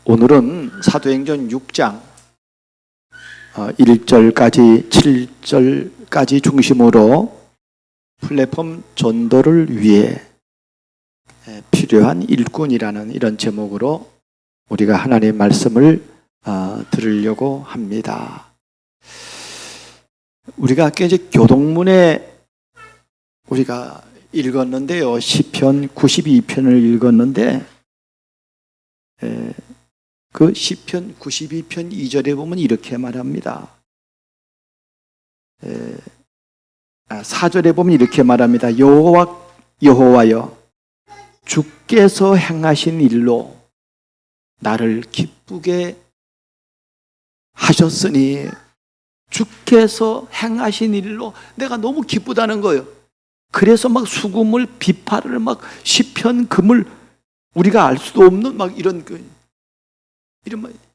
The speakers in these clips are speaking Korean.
오늘은 사도행전 6장 1절까지 7절까지 중심으로 플랫폼 전도를 위해 필요한 일꾼이라는 이런 제목으로 우리가 하나님의 말씀을 들으려고 합니다. 우리가 아까 이제 교동문에 우리가 읽었는데요. 시편 92편을 읽었는데 그 시편 92편 2절에 보면 이렇게 말합니다. 4절에 보면 이렇게 말합니다. 여호와여 주께서 행하신 일로 나를 기쁘게 하셨으니, 주께서 행하신 일로 내가 너무 기쁘다는 거예요. 그래서 막 수금을 비파를 막 시편 금을 우리가 알 수도 없는 막 이런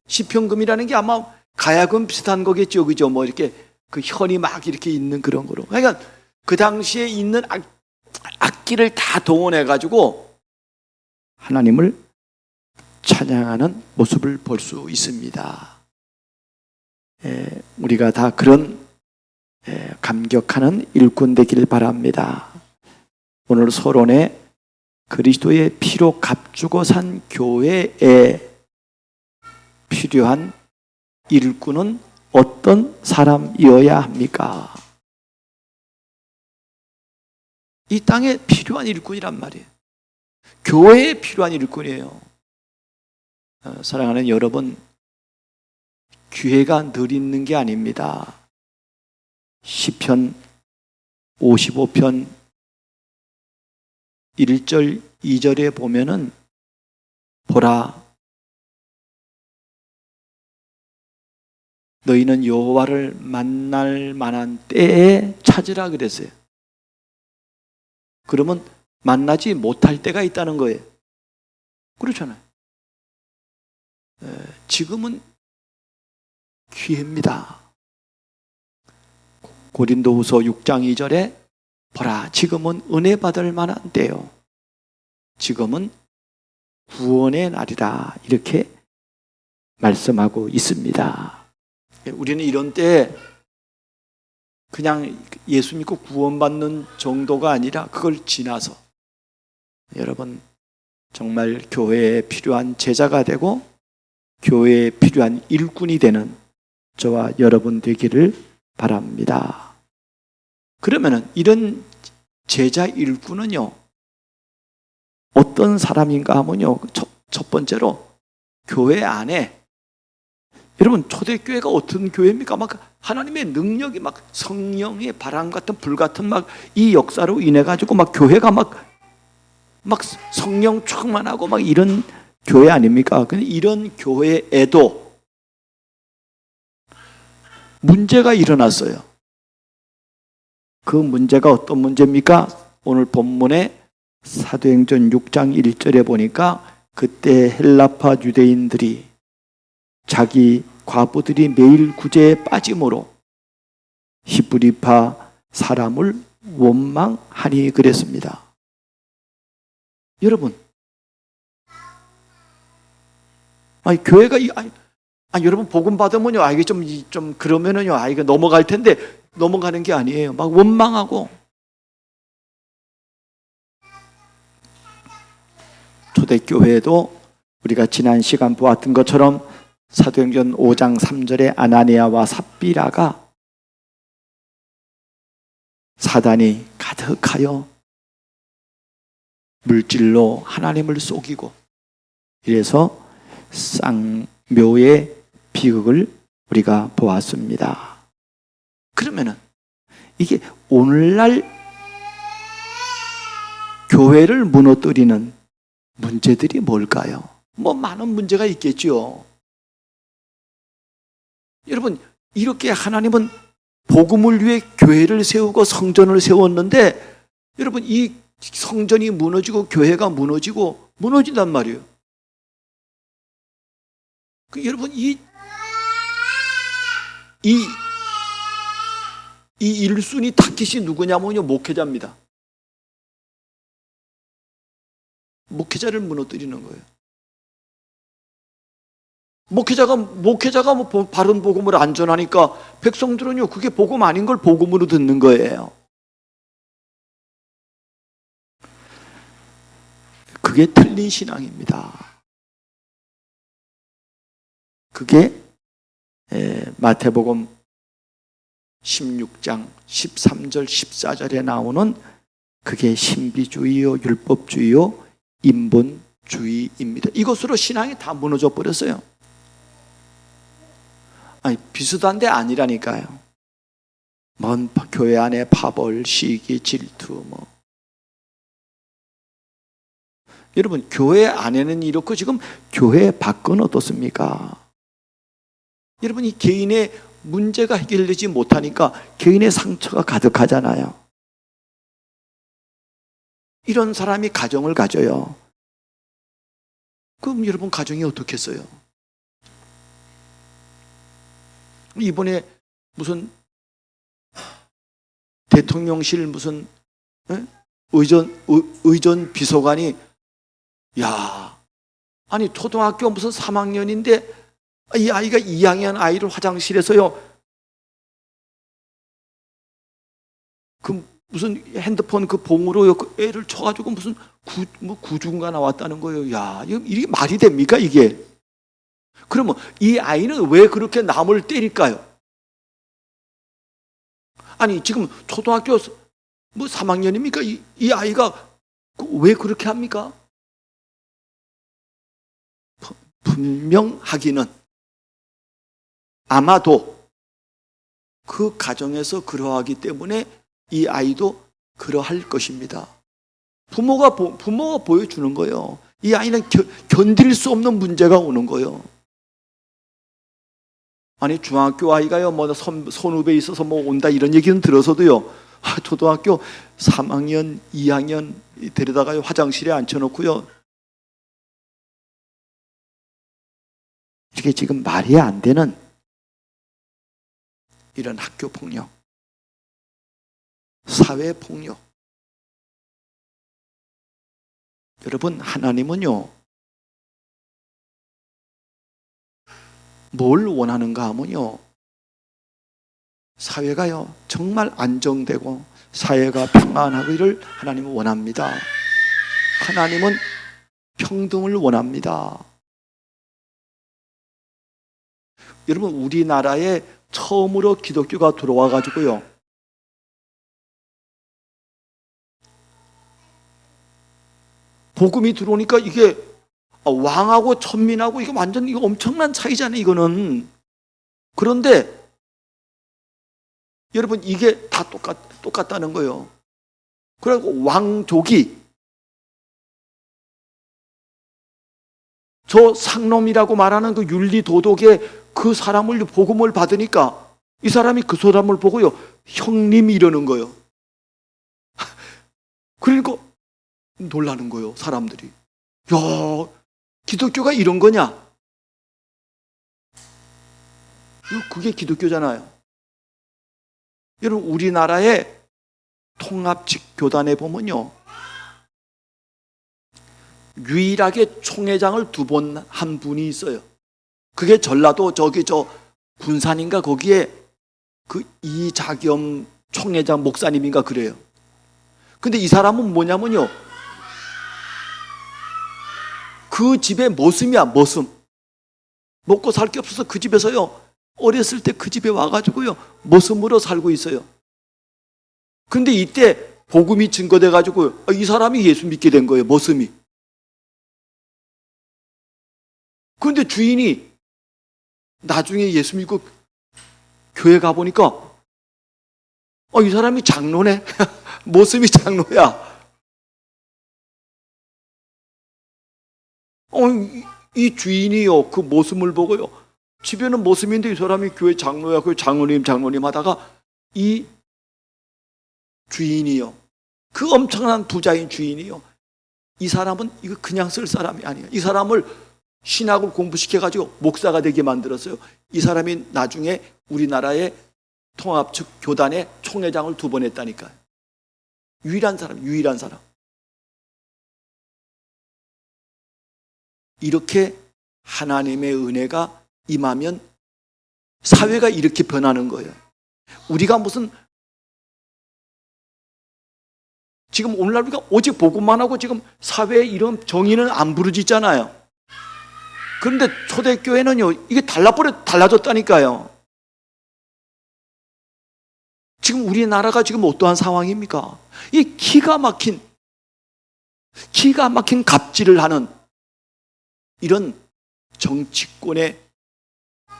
시편금이라는 게 아마 가야금 비슷한 거겠죠, 그죠? 뭐 이렇게 그 현이 막 이렇게 있는 그런 거로. 그러니까 그 당시에 있는 악기를 다 동원해 가지고 하나님을 찬양하는 모습을 볼 수 있습니다. 우리가 다 그런 감격하는 일꾼 되길 바랍니다. 오늘 서론에 그리스도의 피로 값주고 산 교회에 필요한 일꾼은 어떤 사람이어야 합니까? 이 땅에 필요한 일꾼이란 말이에요. 교회에 필요한 일꾼이에요. 사랑하는 여러분, 기회가 늘 있는 게 아닙니다. 시편 55편 1절 2절에 보면은 보라, 너희는 여호와를 만날 만한 때에 찾으라 그랬어요. 그러면 만나지 못할 때가 있다는 거예요. 그렇잖아요. 지금은 기회입니다. 고린도후서 6장 2절에 보라, 지금은 은혜 받을 만한 때요, 지금은 구원의 날이다, 이렇게 말씀하고 있습니다. 우리는 이런 때 그냥 예수 믿고 구원받는 정도가 아니라 그걸 지나서 여러분 정말 교회에 필요한 제자가 되고 교회에 필요한 일꾼이 되는 저와 여러분 되기를 바랍니다. 그러면은 이런 제자 일꾼은요 어떤 사람인가 하면요, 첫 번째로 교회 안에, 여러분 초대교회가 어떤 교회입니까? 막 하나님의 능력이 막 성령의 바람 같은 불 같은 막 이 역사로 인해 가지고 막 교회가 막 성령 충만하고 막 이런 교회 아닙니까? 근데 이런 교회에도 문제가 일어났어요. 그 문제가 어떤 문제입니까? 오늘 본문에 사도행전 6장 1절에 보니까 그때 헬라파 유대인들이 자기 과부들이 매일 구제에 빠짐으로 히브리파 사람을 원망하니 그랬습니다. 여러분, 교회가 여러분 복음 받으면요, 이게 좀 그러면은요, 이거 넘어갈 텐데 넘어가는 게 아니에요. 막 원망하고. 초대교회도 우리가 지난 시간 보았던 것처럼 사도행전 5장 3절에 아나니아와 삽비라가 사단이 가득하여 물질로 하나님을 속이고 이래서 쌍묘의 비극을 우리가 보았습니다. 그러면은 이게 오늘날 교회를 무너뜨리는 문제들이 뭘까요? 뭐 많은 문제가 있겠죠. 여러분, 이렇게 하나님은 복음을 위해 교회를 세우고 성전을 세웠는데 여러분 이 성전이 무너지고 교회가 무너진단 말이에요. 여러분 이 일순위 타깃이 누구냐면요, 목회자입니다. 목회자를 무너뜨리는 거예요. 목회자가 뭐 바른 복음을 안 전하니까 백성들은요, 그게 복음 아닌 걸 복음으로 듣는 거예요. 그게 틀린 신앙입니다. 그게 마태복음 16장 13절 14절에 나오는 그게 신비주의요, 율법주의요, 인본주의입니다. 이것으로 신앙이 다 무너져 버렸어요. 아니, 비슷한데 아니라니까요. 먼 교회 안에 파벌, 시기, 질투 여러분, 교회 안에는 이렇고 지금 교회 밖은 어떻습니까? 여러분, 이 개인의 문제가 해결되지 못하니까 개인의 상처가 가득하잖아요. 이런 사람이 가정을 가져요. 그럼 여러분, 가정이 어떻겠어요? 이번에 무슨 대통령실 무슨 의전 비서관이 아니 초등학교 무슨 3학년인데 이 아이가 2학년 아이를 화장실에서요, 그 무슨 핸드폰 그 봉으로 그 애를 쳐가지고 무슨 구중가 나왔다는 거예요. 이게 말이 됩니까 이게? 그러면 이 아이는 왜 그렇게 남을 때릴까요? 아니 지금 초등학교 뭐 3학년입니까? 이 아이가 왜 그렇게 합니까? 분명하기는 아마도 그 가정에서 그러하기 때문에 이 아이도 그러할 것입니다. 부모가 보여주는 거예요. 이 아이는 견딜 수 없는 문제가 오는 거예요. 아니 중학교 아이가요 뭐 선후배 있어서 뭐 온다 이런 얘기는 들어서도요, 초등학교 3학년 2학년 데려다가 화장실에 앉혀놓고요, 이게 지금 말이 안 되는 이런 학교 폭력, 사회 폭력. 여러분, 하나님은요 뭘 원하는가 하면요, 사회가요 정말 안정되고 사회가 평안하기를 하나님은 원합니다. 하나님은 평등을 원합니다. 여러분, 우리나라에 처음으로 기독교가 들어와 가지고요, 복음이 들어오니까 이게 왕하고 천민하고 이게 완전 이거 엄청난 차이잖아요, 이거는. 그런데 여러분, 이게 다 똑같다는 거예요. 그리고 왕족이 저 상놈이라고 말하는 그 윤리 도덕의 그 사람을 복음을 받으니까 이 사람이 그 사람을 보고요, 형님 이러는 거예요. 그러니까 놀라는 거예요, 사람들이. 기독교가 이런 거냐? 그게 기독교잖아요. 여러분, 우리나라의 통합직 교단에 보면요, 유일하게 총회장을 2번 한 분이 있어요. 그게 전라도 저 군산인가 거기에 그 이자겸 총회장 목사님인가 그래요. 근데 이 사람은 뭐냐면요, 그 집의 머슴이야, 머슴. 먹고 살 게 없어서 그 집에서요, 어렸을 때 그 집에 와가지고요, 머슴으로 살고 있어요. 근데 이때 복음이 증거돼가지고 이 사람이 예수 믿게 된 거예요, 머슴이. 그런데 주인이 나중에 예수 믿고 교회 가보니까 이 사람이 장로네. 머슴이 장로야. 이 주인이요, 그 모습을 보고요, 집에는 모습인데 이 사람이 교회 장로야, 그 장로님 하다가 이 주인이요, 그 엄청난 부자인 주인이요, 이 사람은 이거 그냥 쓸 사람이 아니에요. 이 사람을 신학을 공부시켜가지고 목사가 되게 만들었어요. 이 사람이 나중에 우리나라의 통합측 교단의 총회장을 2번 했다니까요. 유일한 사람. 이렇게 하나님의 은혜가 임하면 사회가 이렇게 변하는 거예요. 우리가 무슨 지금 오늘날 우리가 오직 복음만 하고 지금 사회에 이런 정의는 안 부르짖잖아요. 그런데 초대교회는요, 이게 달라졌다니까요. 지금 우리나라가 지금 어떠한 상황입니까? 이 기가 막힌 갑질을 하는 이런 정치권의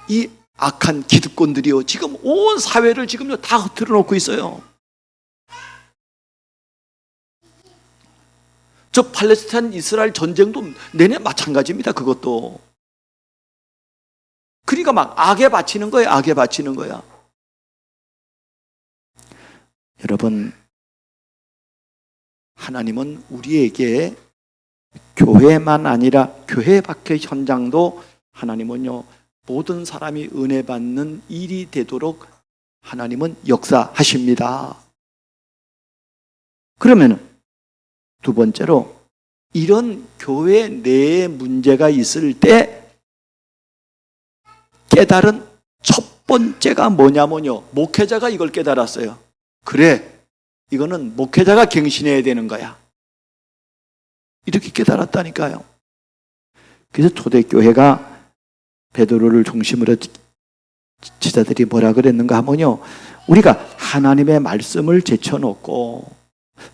이 악한 기득권들이요, 지금 온 사회를 지금요 다 흐트러 놓고 있어요. 저 팔레스타인 이스라엘 전쟁도 내내 마찬가지입니다. 그것도. 그러니까 막 악에 바치는 거예요. 악에 바치는 거야. 여러분, 하나님은 우리에게 교회만 아니라 교회 밖의 현장도 하나님은요, 모든 사람이 은혜 받는 일이 되도록 하나님은 역사하십니다. 그러면 두 번째로, 이런 교회 내에 문제가 있을 때 깨달은 첫 번째가 뭐냐면요, 목회자가 이걸 깨달았어요. 그래, 이거는 목회자가 갱신해야 되는 거야. 이렇게 깨달았다니까요. 그래서 초대교회가 베드로를 중심으로 지자들이 뭐라 그랬는가 하면요, 우리가 하나님의 말씀을 제쳐놓고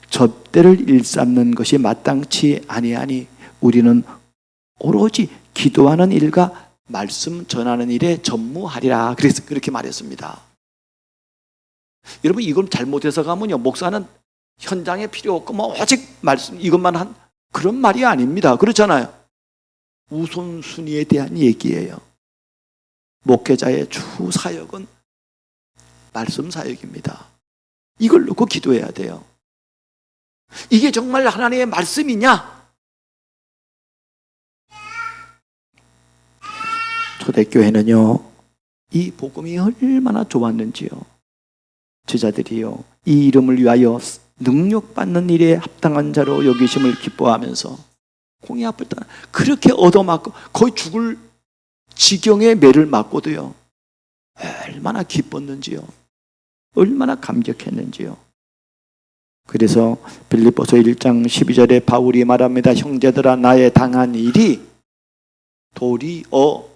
접대를 일삼는 것이 마땅치 아니하니 우리는 오로지 기도하는 일과 말씀 전하는 일에 전무하리라. 그래서 그렇게 말했습니다. 여러분, 이걸 잘못해서 가면요, 목사는 현장에 필요 없고 뭐 오직 말씀 이것만 한 그런 말이 아닙니다. 그렇잖아요. 우선순위에 대한 얘기예요. 목회자의 주 사역은 말씀 사역입니다. 이걸 놓고 기도해야 돼요. 이게 정말 하나님의 말씀이냐? 초대교회는요, 이 복음이 얼마나 좋았는지요. 제자들이요, 이 이름을 위하여 능력받는 일에 합당한 자로 여기심을 기뻐하면서 공의 앞을 떠나 그렇게 얻어맞고 거의 죽을 지경의 매를 맞고도요, 얼마나 기뻤는지요, 얼마나 감격했는지요. 그래서 빌립보서 1장 12절에 바울이 말합니다. 형제들아, 나의 당한 일이 도리어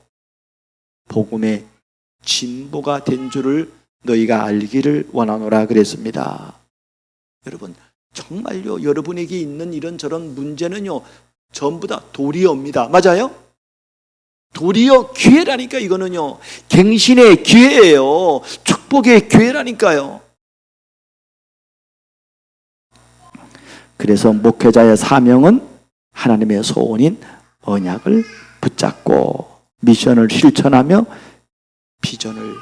복음의 진보가 된 줄을 너희가 알기를 원하노라 그랬습니다. 여러분, 정말요, 여러분에게 있는 이런저런 문제는요, 전부 다 도리어입니다. 맞아요? 도리어 기회라니까. 이거는요, 갱신의 기회예요. 축복의 기회라니까요. 그래서 목회자의 사명은 하나님의 소원인 언약을 붙잡고 미션을 실천하며 비전을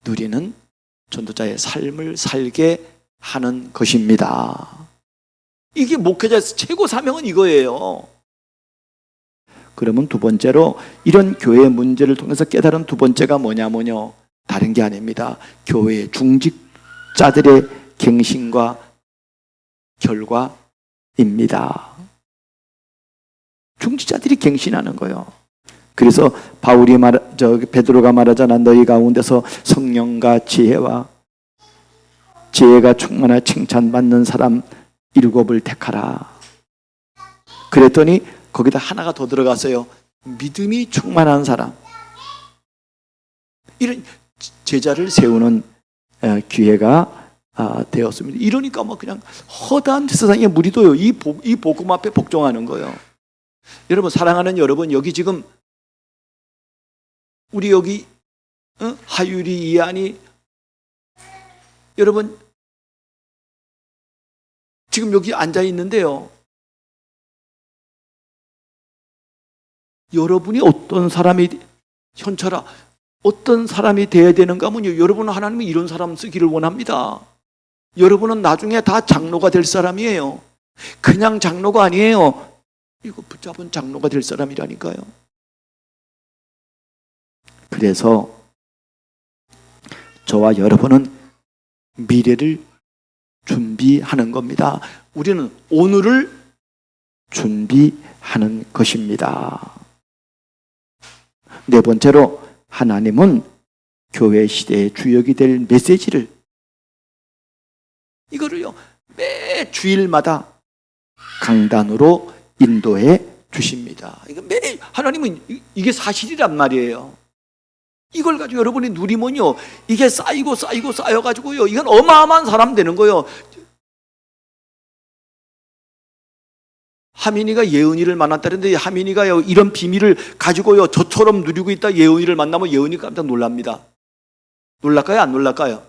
누리는 전도자의 삶을 살게 하는 것입니다. 이게 목회자의 최고 사명은 이거예요. 그러면 두 번째로, 이런 교회의 문제를 통해서 깨달은 두 번째가 뭐냐면요, 다른 게 아닙니다. 교회의 중직자들의 갱신과 결과입니다. 중직자들이 갱신하는 거예요. 그래서 베드로가 말하잖아. 너희 가운데서 성령과 지혜가 충만하 칭찬받는 사람 7을 택하라. 그랬더니 거기다 하나가 더 들어갔어요. 믿음이 충만한 사람. 이런 제자를 세우는 기회가 되었습니다. 이러니까 뭐 그냥 허다한 세상의 무리도요, 이 복음 앞에 복종하는 거예요. 여러분, 사랑하는 여러분, 여기 지금 우리 여기 하율이, 이한이, 여러분 지금 여기 앉아 있는데요, 여러분이 어떤 사람이, 현철아, 어떤 사람이 되어야 되는가 하면요, 여러분은 하나님이 이런 사람 쓰기를 원합니다. 여러분은 나중에 다 장로가 될 사람이에요. 그냥 장로가 아니에요. 이거 붙잡은 장로가 될 사람이라니까요. 그래서 저와 여러분은 미래를 준비하는 겁니다. 우리는 오늘을 준비하는 것입니다. 네 번째로 하나님은 교회 시대의 주역이 될 메시지를 이거를요 매 주일마다 강단으로 인도해 주십니다. 이거 매일 하나님은 이게 사실이란 말이에요. 이걸 가지고 여러분이 누리면요 이게 쌓이고 쌓여가지고요 이건 어마어마한 사람 되는 거예요. 하민이가 예은이를 만났다는데 하민이가요 이런 비밀을 가지고요 저처럼 누리고 있다 예은이를 만나면 예은이가 깜짝 놀랍니다. 놀랄까요? 안 놀랄까요?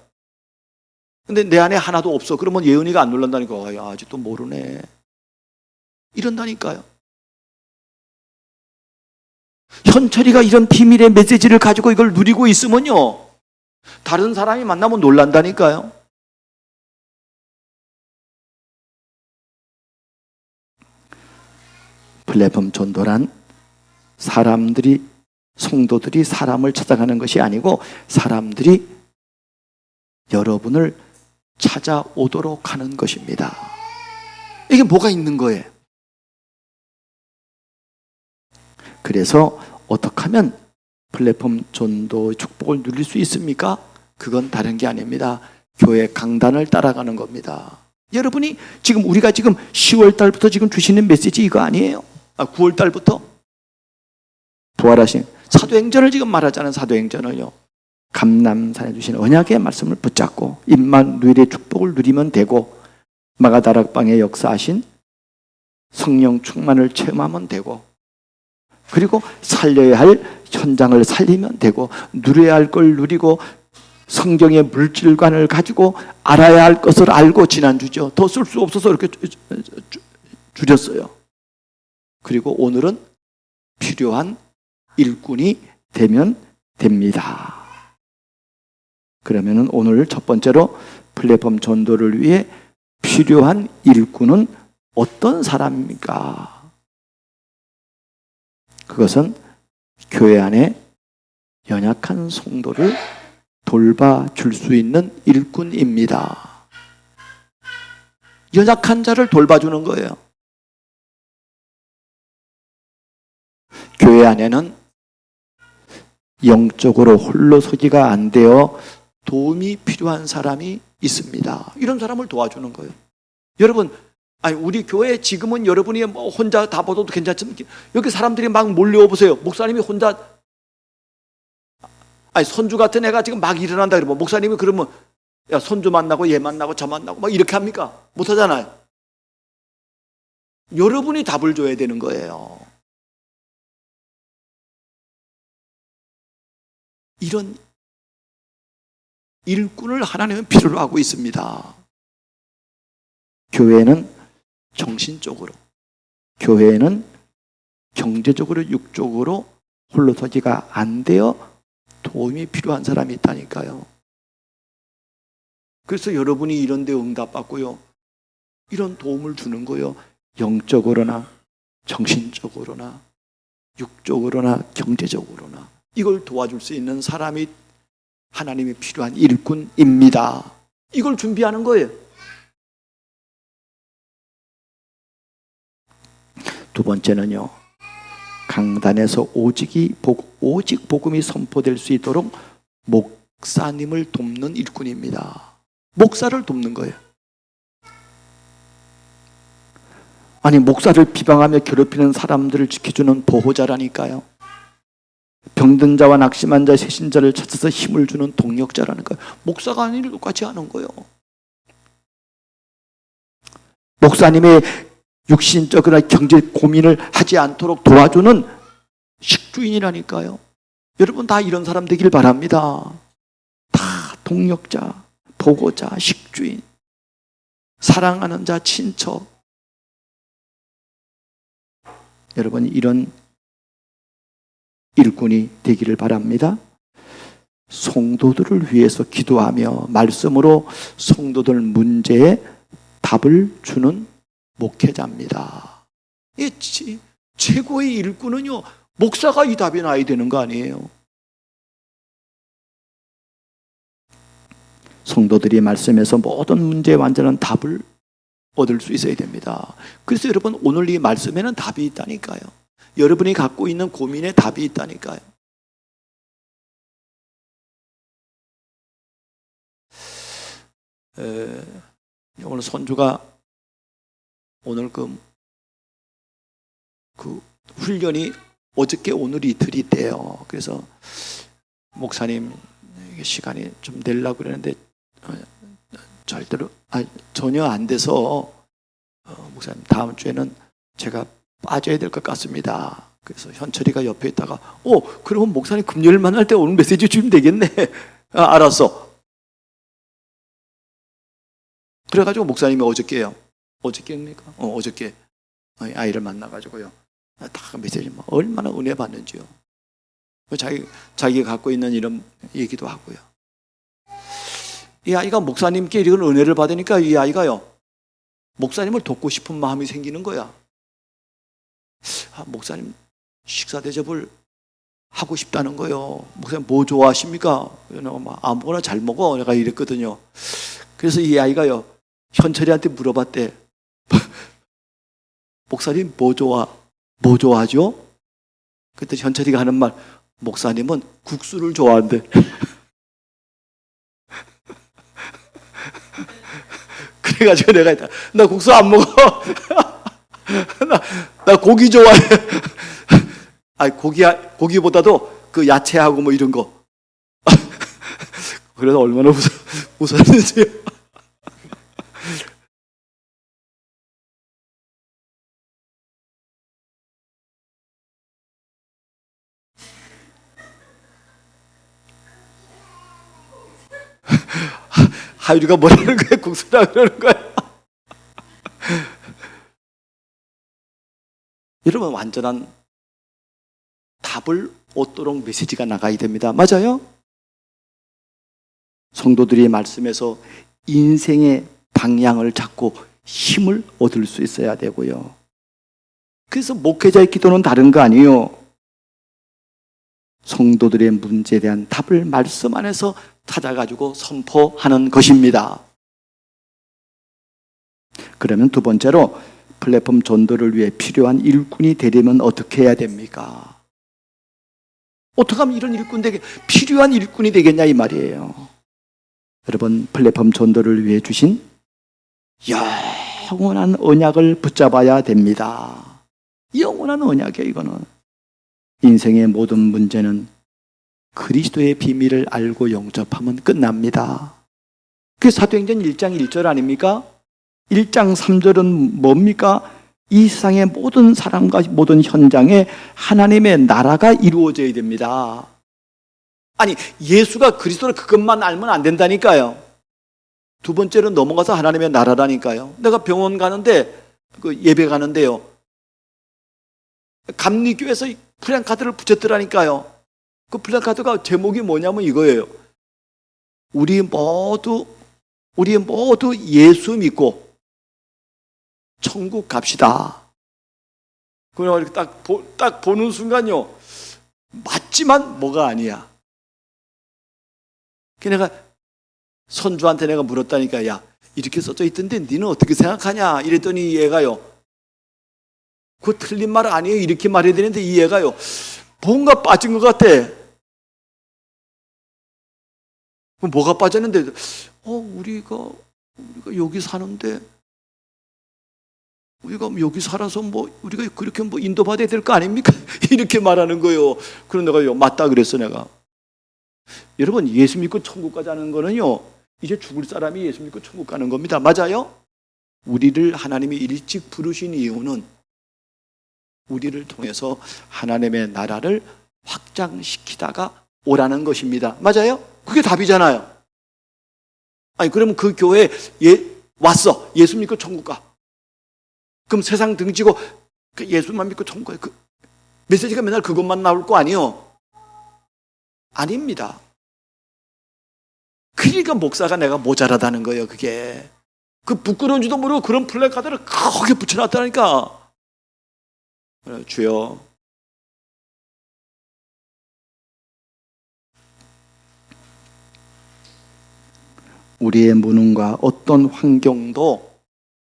근데 내 안에 하나도 없어. 그러면 예은이가 안 놀란다니까. 야, 아직도 모르네. 이런다니까요. 현철이가 이런 비밀의 메시지를 가지고 이걸 누리고 있으면요 다른 사람이 만나면 놀란다니까요. 플랫폼 전도란 성도들이 사람을 찾아가는 것이 아니고 사람들이 여러분을 찾아오도록 하는 것입니다. 이게 뭐가 있는 거예요? 그래서 어떻게 하면 플랫폼 전도의 축복을 누릴 수 있습니까? 그건 다른 게 아닙니다. 교회 강단을 따라가는 겁니다. 여러분이 우리가 지금 10월 달부터 지금 주시는 메시지 이거 아니에요? 9월 달부터 부활하신 사도행전을 지금 말하자는 사도행전을요 감람산에 주신 언약의 말씀을 붙잡고 임마누엘의 축복을 누리면 되고 마가다락방에 역사하신 성령 충만을 체험하면 되고 그리고 살려야 할 현장을 살리면 되고 누려야 할 걸 누리고 성경의 물질관을 가지고 알아야 할 것을 알고 지난주죠. 더 쓸 수 없어서 이렇게 줄였어요. 그리고 오늘은 필요한 일꾼이 되면 됩니다. 그러면 오늘 첫 번째로 플랫폼 전도를 위해 필요한 일꾼은 어떤 사람입니까? 그것은 교회 안에 연약한 성도를 돌봐줄 수 있는 일꾼입니다. 연약한 자를 돌봐주는 거예요. 교회 안에는 영적으로 홀로 서기가 안 되어 도움이 필요한 사람이 있습니다. 이런 사람을 도와주는 거예요. 여러분, 우리 교회 지금은 여러분이 혼자 다 보도 괜찮지만 여기 사람들이 막 몰려오 보세요. 목사님이 혼자 손주 같은 애가 지금 막 일어난다 그러면 목사님이 그러면 야 손주 만나고 얘 만나고 저 만나고 막 이렇게 합니까? 못 하잖아요. 여러분이 답을 줘야 되는 거예요. 이런 일꾼을 하나님은 필요로 하고 있습니다. 교회는 정신적으로, 교회는 경제적으로, 육적으로 홀로서기가 안 되어 도움이 필요한 사람이 있다니까요. 그래서 여러분이 이런 데 응답받고요. 이런 도움을 주는 거예요. 영적으로나 정신적으로나 육적으로나 경제적으로나 이걸 도와줄 수 있는 사람이 하나님이 필요한 일꾼입니다. 이걸 준비하는 거예요. 두 번째는요. 강단에서 오직 복음이 선포될 수 있도록 목사님을 돕는 일꾼입니다. 목사를 돕는 거예요. 목사를 비방하며 괴롭히는 사람들을 지켜주는 보호자라니까요. 병든 자와 낙심한 자, 세신자를 찾아서 힘을 주는 동력자라는 거예요. 목사가 아닌 일 똑같이 하는 거예요. 목사님의 육신적이나 경제 고민을 하지 않도록 도와주는 식주인이라니까요. 여러분 다 이런 사람 되길 바랍니다. 다 동력자, 보고자, 식주인, 사랑하는 자, 친척. 여러분 이런 일꾼이 되기를 바랍니다. 성도들을 위해서 기도하며 말씀으로 성도들 문제에 답을 주는 목회자입니다. 최고의 일꾼은요, 목사가 이 답이 나야 되는 거 아니에요. 성도들이 말씀에서 모든 문제에 완전한 답을 얻을 수 있어야 됩니다. 그래서 여러분 오늘 이 말씀에는 답이 있다니까요. 여러분이 갖고 있는 고민에 답이 있다니까요. 오늘 손주가 오늘 그 훈련이 어저께 오늘 이틀이 있대요. 그래서 목사님 시간이 좀 내려고 그러는데 절대로 전혀 안 돼서 목사님 다음 주에는 제가 빠져야 될 것 같습니다. 그래서 현철이가 옆에 있다가 그러면 목사님 금요일 만날 때 오늘 메시지 주면 되겠네. 알았어. 그래가지고 목사님이 어저께입니까? 어저께 아이를 만나가지고요. 다 메시지 얼마나 은혜 받는지요. 자기가 갖고 있는 이런 얘기도 하고요. 이 아이가 목사님께 이런 은혜를 받으니까 이 아이가요, 목사님을 돕고 싶은 마음이 생기는 거야. 목사님 식사 대접을 하고 싶다는 거예요. 목사님 뭐 좋아하십니까? 아무거나 잘 먹어. 내가 이랬거든요. 그래서 이 아이가요, 현철이한테 물어봤대. 목사님 뭐 좋아하죠? 그때 현철이가 하는 말, 목사님은 국수를 좋아한대. 그래가지고 내가 나 국수 안 먹어. 나 고기 좋아해. 고기보다도 그 야채하고 뭐 이런 거. 그래서 얼마나 웃었는지요. 하율이가 뭐라는 거야? 국수라 그러는 거야? 여러분, 완전한 답을 얻도록 메시지가 나가야 됩니다. 맞아요? 성도들이 말씀에서 인생의 방향을 잡고 힘을 얻을 수 있어야 되고요. 그래서 목회자의 기도는 다른 거 아니에요. 성도들의 문제에 대한 답을 말씀 안에서 찾아가지고 선포하는 것입니다. 그러면 두 번째로, 플랫폼 전도를 위해 필요한 일꾼이 되려면 어떻게 해야 됩니까? 어떻게 하면 이런 필요한 일꾼이 되겠냐 이 말이에요. 여러분, 플랫폼 전도를 위해 주신 영원한 언약을 붙잡아야 됩니다. 영원한 언약이에요. 이거는 인생의 모든 문제는 그리스도의 비밀을 알고 영접하면 끝납니다. 그게 사도행전 1장 1절 아닙니까? 1장 3절은 뭡니까? 이 세상의 모든 사람과 모든 현장에 하나님의 나라가 이루어져야 됩니다. 아니, 예수가 그리스도를 그것만 알면 안 된다니까요. 두 번째로 넘어가서 하나님의 나라라니까요. 내가 병원 가는데, 예배 가는데요, 감리교에서 플랜카드를 붙였더라니까요. 그 플랜카드가 제목이 뭐냐면 이거예요. 우리 모두 예수 믿고 천국 갑시다. 그걸 이렇게 딱 보는 순간요, 맞지만 뭐가 아니야. 내가 손주한테 내가 물었다니까, 야, 이렇게 써져 있던데 니는 어떻게 생각하냐? 이랬더니 얘가요, 그거 틀린 말 아니에요. 이렇게 말해야 되는데 이 얘가요, 뭔가 빠진 것 같아. 뭐가 빠졌는데, 우리가 여기 사는데, 우리가 여기 살아서 우리가 그렇게 인도받아야 될 거 아닙니까? 이렇게 말하는 거예요. 그럼 내가 맞다 그랬어, 내가. 여러분, 예수 믿고 천국 가자는 거는요, 이제 죽을 사람이 예수 믿고 천국 가는 겁니다. 맞아요? 우리를 하나님이 일찍 부르신 이유는 우리를 통해서 하나님의 나라를 확장시키다가 오라는 것입니다. 맞아요? 그게 답이잖아요. 아니, 그러면 그 교회에 왔어. 예수 믿고 천국 가. 그럼 세상 등지고 예수만 믿고 천국 가요. 메시지가 맨날 그것만 나올 거 아니에요? 아닙니다. 그러니까 목사가 내가 모자라다는 거예요. 그게 부끄러운 줄도 모르고 그런 플래카드를 크게 붙여놨다니까. 주여, 우리의 무능과 어떤 환경도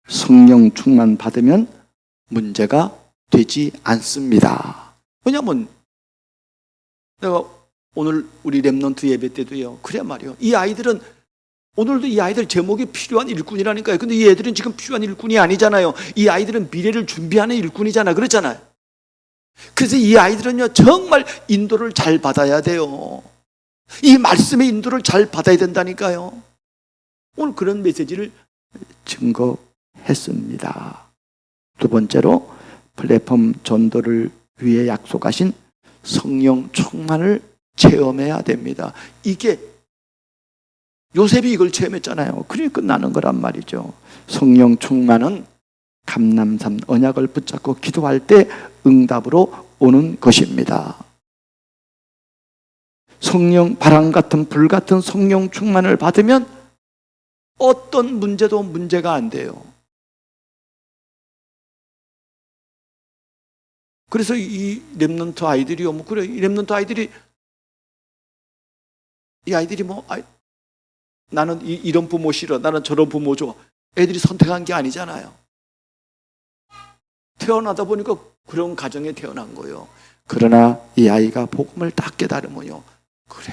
성령 충만 받으면 문제가 되지 않습니다. 왜냐하면 내가 오늘 우리 렘넌트 예배 때도요, 그래 말이요, 이 아이들은 오늘도 이 아이들 제목이 필요한 일꾼이라니까요. 근데 이 애들은 지금 필요한 일꾼이 아니잖아요. 이 아이들은 미래를 준비하는 일꾼이잖아. 그렇잖아요. 그래서 이 아이들은요, 정말 인도를 잘 받아야 돼요. 이 말씀의 인도를 잘 받아야 된다니까요. 오늘 그런 메시지를 증거했습니다. 두 번째로 플랫폼 전도를 위해 약속하신 성령 충만을 체험해야 됩니다. 이게 요셉이 이걸 체험했잖아요. 그러니 끝나는 거란 말이죠. 성령 충만은 감람산 언약을 붙잡고 기도할 때 응답으로 오는 것입니다. 성령 바람 같은 불 같은 성령 충만을 받으면 어떤 문제도 문제가 안 돼요. 그래서 이 렘넌트 아이들이요, 뭐 그래, 이 렘넌트 아이들이 이 아이들이 뭐 나는 이런 부모 싫어, 나는 저런 부모 좋아. 애들이 선택한 게 아니잖아요. 태어나다 보니까 그런 가정에 태어난 거예요. 그러나 이 아이가 복음을 딱 깨달으면요, 그래,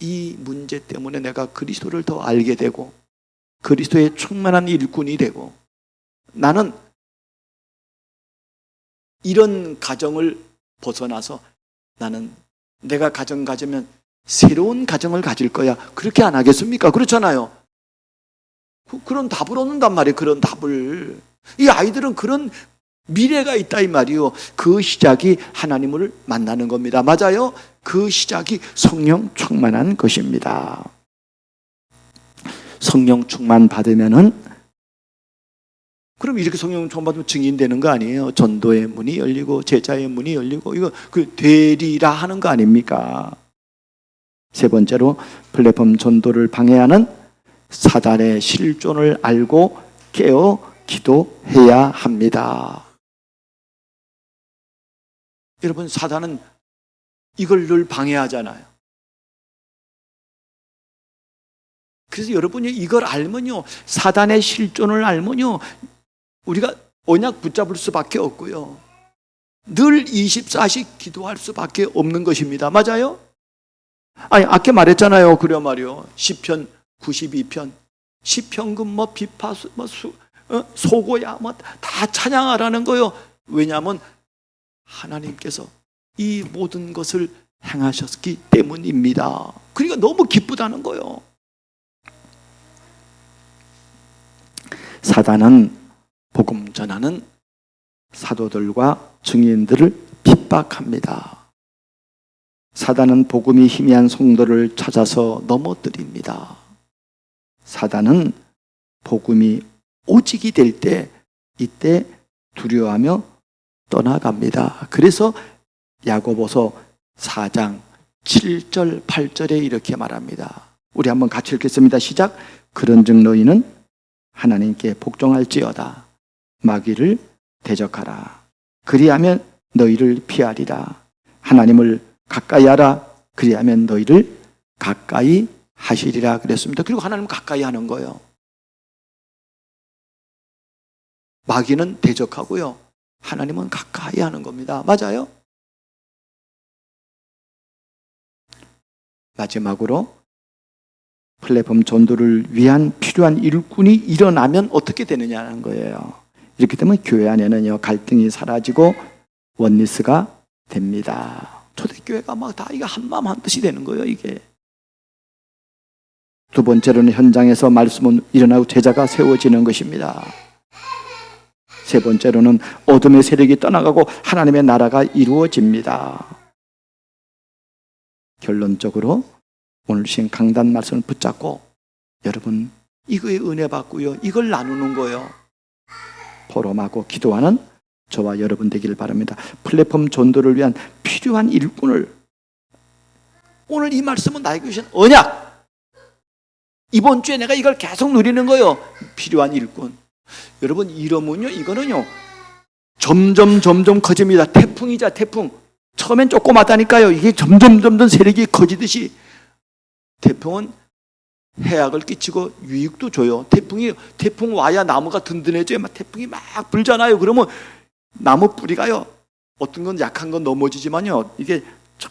이 문제 때문에 내가 그리스도를 더 알게 되고 그리스도의 충만한 일꾼이 되고, 나는 이런 가정을 벗어나서 나는 내가 가정 가지면 새로운 가정을 가질 거야. 그렇게 안 하겠습니까? 그렇잖아요. 그런 답을 얻는단 말이에요. 그런 답을. 이 아이들은 그런 미래가 있다 이 말이요. 그 시작이 하나님을 만나는 겁니다. 맞아요? 그 시작이 성령 충만한 것입니다. 성령 충만 받으면은, 그럼 이렇게 성령 충만 받으면 증인되는 거 아니에요? 전도의 문이 열리고 제자의 문이 열리고, 이거 되리라 하는 거 아닙니까? 세 번째로 플랫폼 전도를 방해하는 사단의 실존을 알고 깨어 기도해야 합니다. 여러분, 사단은 이걸 늘 방해하잖아요. 그래서 여러분이 이걸 알면요, 사단의 실존을 알면요, 우리가 언약 붙잡을 수밖에 없고요, 늘 24시 기도할 수밖에 없는 것입니다. 맞아요? 아니, 아까 말했잖아요. 그래 말이요. 시편 92편, 시편금 뭐 비파수 뭐 소고야 뭐 다 찬양하라는 거요. 왜냐하면 하나님께서 이 모든 것을 행하셨기 때문입니다. 그러니까 너무 기쁘다는 거예요. 사단은 복음 전하는 사도들과 증인들을 핍박합니다. 사단은 복음이 희미한 성도를 찾아서 넘어뜨립니다. 사단은 복음이 오직이 될 때, 이때 두려워하며 떠나갑니다. 그래서 야고보서 4장 7절 8절에 이렇게 말합니다. 우리 한번 같이 읽겠습니다. 시작. 그런즉 너희는 하나님께 복종할지어다. 마귀를 대적하라. 그리하면 너희를 피하리라. 하나님을 가까이 하라. 그리하면 너희를 가까이 하시리라 그랬습니다. 그리고 하나님은 가까이 하는 거예요. 마귀는 대적하고요, 하나님은 가까이 하는 겁니다. 맞아요? 마지막으로 플랫폼 전도를 위한 필요한 일꾼이 일어나면 어떻게 되느냐는 거예요. 이렇게 되면 교회 안에는요, 갈등이 사라지고 원리스가 됩니다. 초대교회가 막 다 이게 한마음 한뜻이 되는 거예요. 이게 두 번째로는 현장에서 말씀은 일어나고 제자가 세워지는 것입니다. 세 번째로는 어둠의 세력이 떠나가고 하나님의 나라가 이루어집니다. 결론적으로 오늘 주신 강단 말씀을 붙잡고 여러분 이거에 은혜 받고요, 이걸 나누는 거예요. 포럼하고 기도하는 저와 여러분 되기를 바랍니다. 플랫폼 전도를 위한 필요한 일꾼을, 오늘 이 말씀은 나에게 주신 언약, 이번 주에 내가 이걸 계속 누리는 거예요. 필요한 일꾼. 여러분, 이러면요, 이거는요 점점 커집니다. 태풍이자 태풍. 처음엔 조그맣다니까요. 이게 점점 세력이 커지듯이, 태풍은 해악을 끼치고 유익도 줘요. 태풍 와야 나무가 든든해져요. 막 태풍이 막 불잖아요. 그러면 나무 뿌리가요, 어떤 건 약한 건 넘어지지만요, 이게 쫙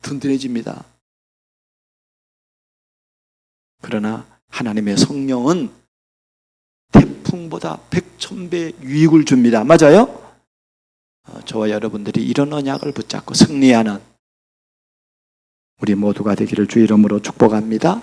든든해집니다. 그러나 하나님의 성령은 태풍보다 백천배 유익을 줍니다. 맞아요? 저와 여러분들이 이런 언약을 붙잡고 승리하는 우리 모두가 되기를 주 이름으로 축복합니다.